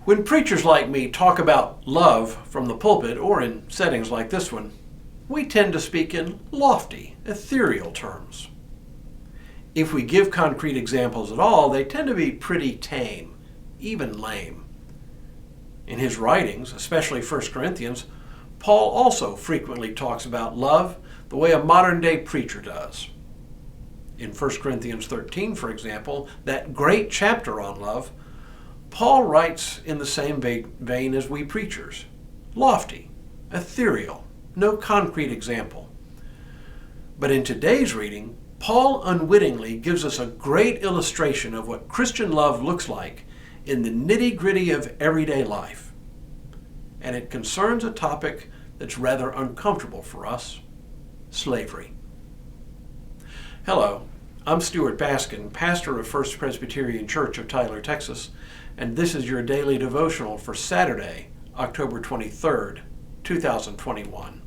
When preachers like me talk about love from the pulpit or in settings like this one, we tend to speak in lofty, ethereal terms. If we give concrete examples at all, they tend to be pretty tame, even lame. In his writings, especially 1 Corinthians, Paul also frequently talks about love the way a modern-day preacher does. In 1 Corinthians 13, for example, that great chapter on love, Paul writes in the same vein as we preachers. Lofty, ethereal, no concrete example. But in today's reading, Paul unwittingly gives us a great illustration of what Christian love looks like in the nitty-gritty of everyday life. And it concerns a topic that's rather uncomfortable for us: slavery. Hello, I'm Stuart Baskin, pastor of First Presbyterian Church of Tyler, Texas, and this is your daily devotional for Saturday, October 23rd, 2021.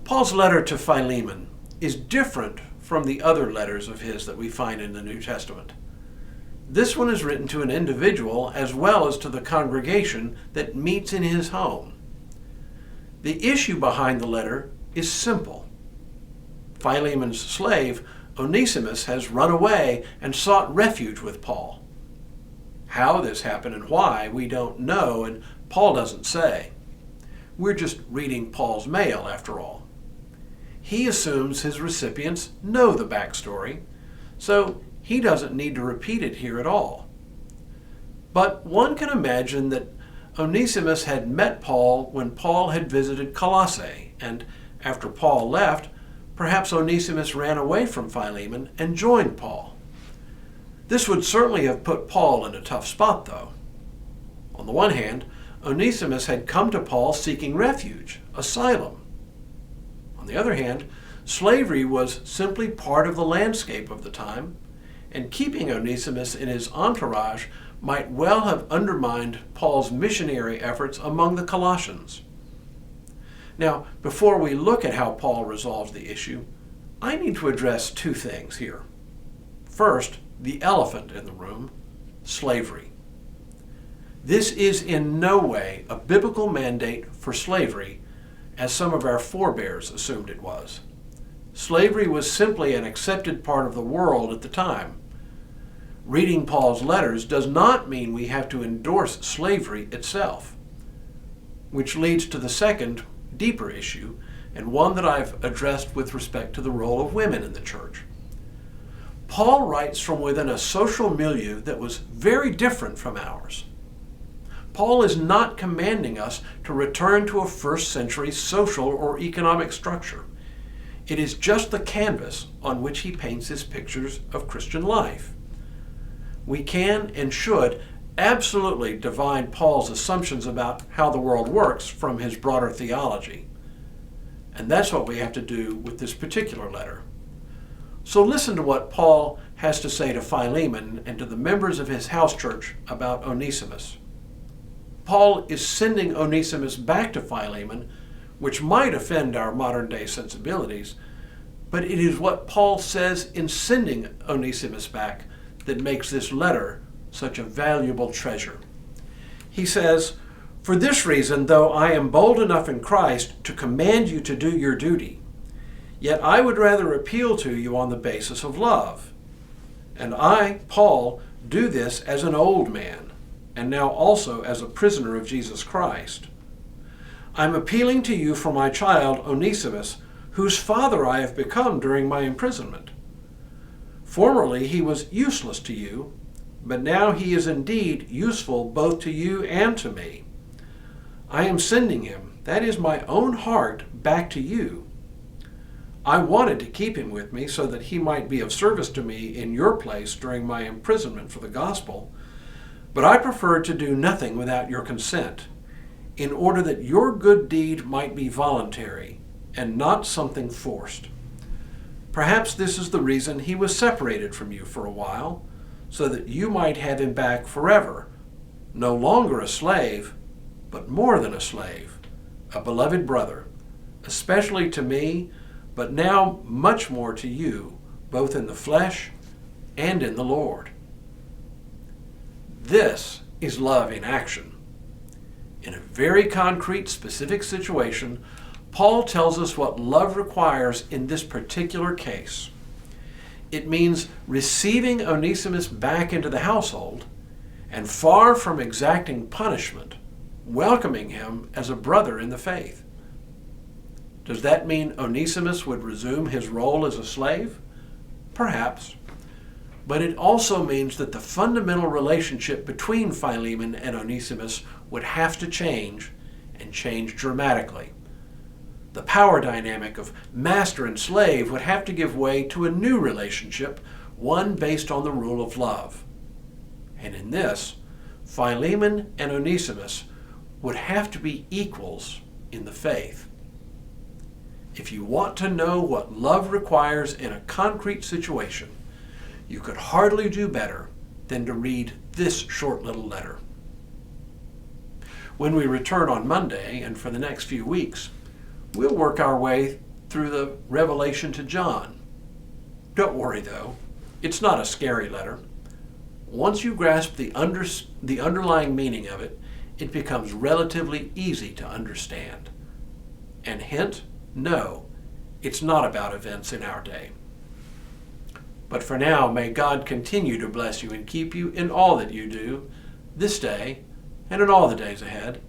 Paul's letter to Philemon is different from the other letters of his that we find in the New Testament. This one is written to an individual as well as to the congregation that meets in his home. The issue behind the letter is simple. Philemon's slave, Onesimus, has run away and sought refuge with Paul. How this happened and why, we don't know, and Paul doesn't say. We're just reading Paul's mail, after all. He assumes his recipients know the backstory, so he doesn't need to repeat it here at all. But one can imagine that Onesimus had met Paul when Paul had visited Colossae, and after Paul left, perhaps Onesimus ran away from Philemon and joined Paul. This would certainly have put Paul in a tough spot, though. On the one hand, Onesimus had come to Paul seeking refuge, asylum. On the other hand, slavery was simply part of the landscape of the time, and keeping Onesimus in his entourage might well have undermined Paul's missionary efforts among the Colossians. Now, before we look at how Paul resolves the issue, I need to address two things here. First, the elephant in the room: slavery. This is in no way a biblical mandate for slavery, as some of our forebears assumed it was. Slavery was simply an accepted part of the world at the time. Reading Paul's letters does not mean we have to endorse slavery itself, which leads to the second, deeper issue, and one that I've addressed with respect to the role of women in the church. Paul writes from within a social milieu that was very different from ours. Paul is not commanding us to return to a first century social or economic structure. It is just the canvas on which he paints his pictures of Christian life. We can and should absolutely divine Paul's assumptions about how the world works from his broader theology. And that's what we have to do with this particular letter. So listen to what Paul has to say to Philemon and to the members of his house church about Onesimus. Paul is sending Onesimus back to Philemon, which might offend our modern-day sensibilities, but it is what Paul says in sending Onesimus back that makes this letter such a valuable treasure. He says, "For this reason, though I am bold enough in Christ to command you to do your duty, yet I would rather appeal to you on the basis of love. And I, Paul, do this as an old man, and now also as a prisoner of Jesus Christ. I'm appealing to you for my child Onesimus, whose father I have become during my imprisonment. Formerly he was useless to you, but now he is indeed useful both to you and to me. I am sending him, that is my own heart, back to you. I wanted to keep him with me so that he might be of service to me in your place during my imprisonment for the gospel, but I preferred to do nothing without your consent, in order that your good deed might be voluntary and not something forced. Perhaps this is the reason he was separated from you for a while, so that you might have him back forever, no longer a slave, but more than a slave, a beloved brother, especially to me, but now much more to you, both in the flesh and in the Lord." This is love in action. In a very concrete, specific situation, Paul tells us what love requires in this particular case. It means receiving Onesimus back into the household and, far from exacting punishment, welcoming him as a brother in the faith. Does that mean Onesimus would resume his role as a slave? Perhaps. But it also means that the fundamental relationship between Philemon and Onesimus would have to change, and change dramatically. The power dynamic of master and slave would have to give way to a new relationship, one based on the rule of love. And in this, Philemon and Onesimus would have to be equals in the faith. If you want to know what love requires in a concrete situation, you could hardly do better than to read this short little letter. When we return on Monday and for the next few weeks, we'll work our way through the Revelation to John. Don't worry though, it's not a scary letter. Once you grasp the underlying meaning of it, it becomes relatively easy to understand. And hint, no, it's not about events in our day. But for now, may God continue to bless you and keep you in all that you do, this day and in all the days ahead.